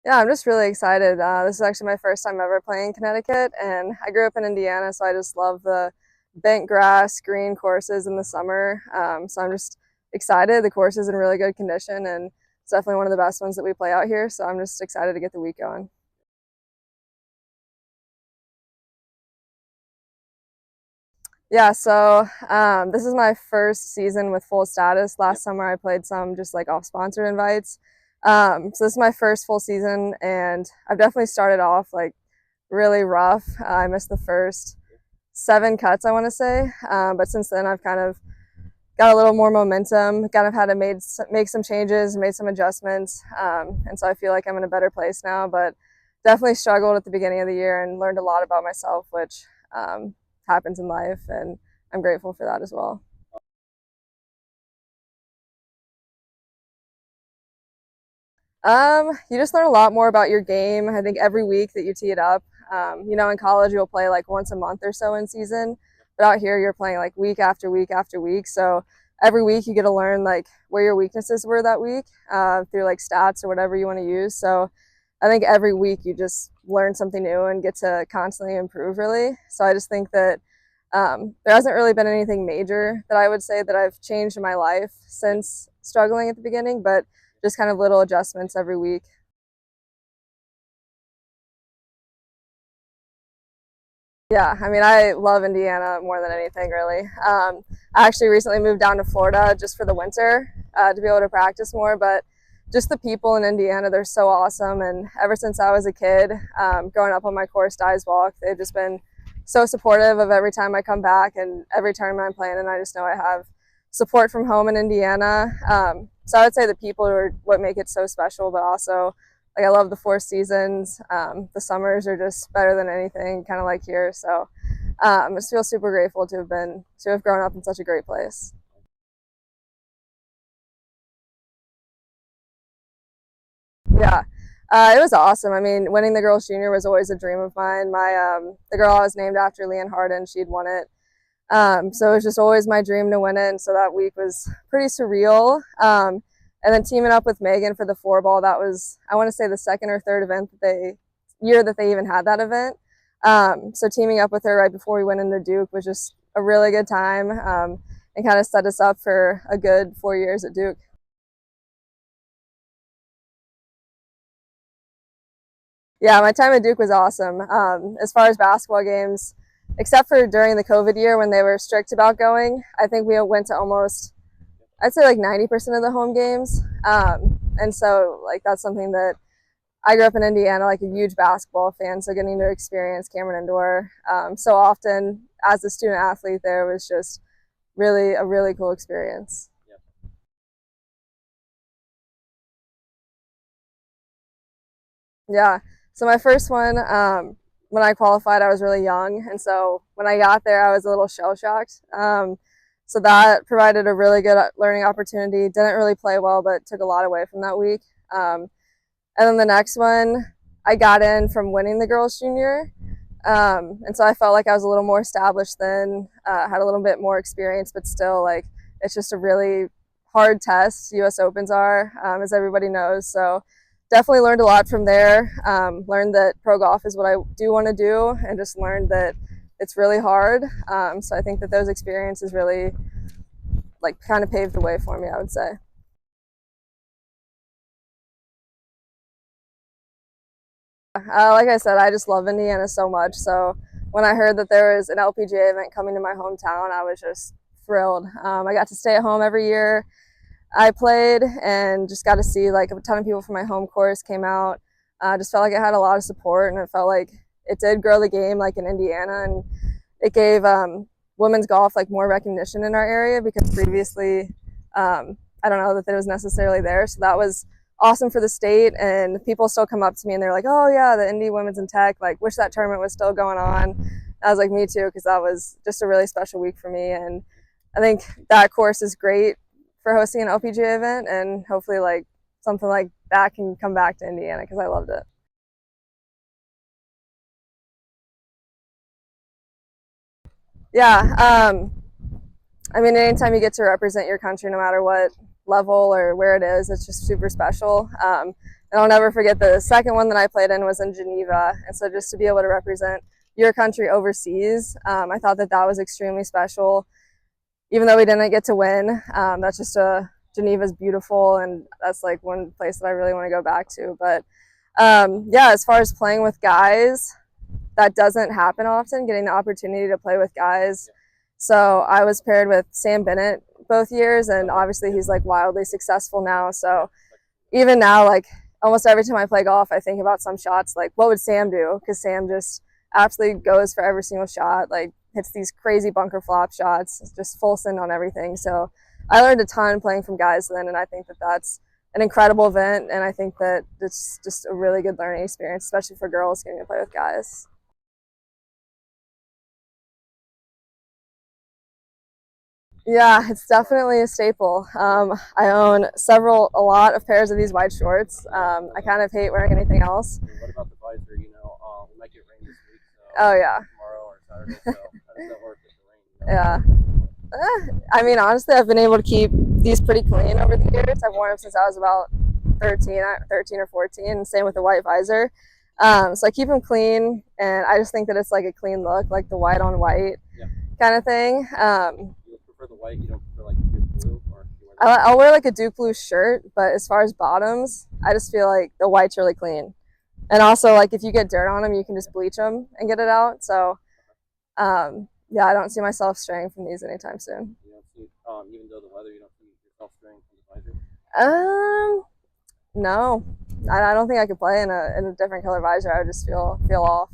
Yeah, I'm just really excited. This is actually my first time ever playing in Connecticut, and I grew up in Indiana, so I just love the bent grass, green courses in the summer. So I'm just excited. The course is in really good condition, and it's definitely one of the best ones that we play out here. So I'm just excited to get the week going. Yeah, so this is my first season with full status. Last summer I played some just like off sponsored invites. So this is my first full season, and I've definitely started off like really rough. I missed the first 7 cuts, I want to say, but since then I've kind of got a little more momentum. Kind of had to make some changes, made some adjustments, and so I feel like I'm in a better place now. But definitely struggled at the beginning of the year and learned a lot about myself, which happens in life, and I'm grateful for that as well. You just learn a lot more about your game. I think every week that you tee it up, in college you'll play like once a month or so in season, but out here you're playing like week after week after week. So every week you get to learn like where your weaknesses were that week through like stats or whatever you want to use. So I think every week you just learn something new and get to constantly improve, really. So I just think that there hasn't really been anything major that I would say that I've changed in my life since struggling at the beginning, but just kind of little adjustments every week. Yeah, I mean, I love Indiana more than anything, really. I actually recently moved down to Florida just for the winter to be able to practice more, but just the people in Indiana, they're so awesome. And ever since I was a kid, growing up on my course, Dyes Walk, they've just been so supportive of every time I come back and every tournament I'm playing. And I just know I have support from home in Indiana. So I would say the people are what make it so special, but also like I love the 4 seasons. The summers are just better than anything, kind of like here. So I just feel super grateful to have grown up in such a great place. Yeah, it was awesome. I mean, winning the girls junior was always a dream of mine. The girl I was named after, Leanne Harden, she'd won it. So it was just always my dream to win it. And so that week was pretty surreal. And then teaming up with Megan for the four ball, that was, I want to say, the second or third event year that they even had that event. So teaming up with her right before we went into Duke was just a really good time, and kind of set us up for a good 4 years at Duke. Yeah, my time at Duke was awesome. As far as basketball games, except for during the COVID year when they were strict about going, I think we went to almost, I'd say like 90% of the home games. And so like that's something that I grew up in Indiana, like a huge basketball fan. So getting to experience Cameron Indoor so often as a student athlete there was just really a really cool experience. Yeah. So my first one, when I qualified, I was really young, and so when I got there, I was a little shell shocked. So that provided a really good learning opportunity. Didn't really play well, but took a lot away from that week. And then the next one, I got in from winning the girls junior, and so I felt like I was a little more established then, had a little bit more experience, but still, like it's just a really hard test. U.S. Opens are, as everybody knows. So definitely learned a lot from there. Learned that pro golf is what I do want to do, and just learned that it's really hard. So I think that those experiences really like kind of paved the way for me, I would say. Like I said, I just love Indiana so much. So when I heard that there was an LPGA event coming to my hometown, I was just thrilled. I got to stay at home every year. I played and just got to see like a ton of people from my home course came out. Just felt like it had a lot of support, and it felt like it did grow the game like in Indiana, and it gave women's golf like more recognition in our area because previously I don't know that it was necessarily there. So that was awesome for the state, and people still come up to me and they're like, "Oh yeah, the Indy Women's in Tech. Like, wish that tournament was still going on." And I was like, "Me too," because that was just a really special week for me, and I think that course is great for hosting an LPGA event, and hopefully like something like that can come back to Indiana because I loved it. Yeah, I mean, anytime you get to represent your country, no matter what level or where it is, it's just super special. And I'll never forget the second one that I played in was in Geneva. And so just to be able to represent your country overseas, I thought that that was extremely special. Even though we didn't get to win, that's just Geneva's beautiful, and that's like one place that I really want to go back to. But yeah, as far as playing with guys, that doesn't happen often, getting the opportunity to play with guys. So I was paired with Sam Bennett both years, and obviously he's like wildly successful now. So even now, like almost every time I play golf, I think about some shots like, what would Sam do? Because Sam just absolutely goes for every single shot, like hits these crazy bunker flop shots, just full send on everything. So I learned a ton playing from guys then, and I think that that's an incredible event, and I think that it's just a really good learning experience, especially for girls getting to play with guys. Yeah, it's definitely a staple. I own a lot of pairs of these white shorts. I kind of hate wearing anything else. What about the visor? We might get rain this week, so Oh yeah. tomorrow or Saturday. So how does that work with the rain? Yeah. I mean, honestly, I've been able to keep these pretty clean over the years. I've worn them since I was about 13 or 14. Same with the white visor. So I keep them clean, and I just think that it's like a clean look, like the white on white kind of thing. You prefer the white? You don't prefer like Duke blue, or you wear I'll wear like a Duke blue shirt, but as far as bottoms, I just feel like the white's really clean. And also, like if you get dirt on them, you can just bleach them and get it out. So, yeah, I don't see myself straying from these anytime soon. You don't see, even though the weather, you don't see yourself straying from the visor. Um, no, I don't think I could play in a different color visor. I would just feel off.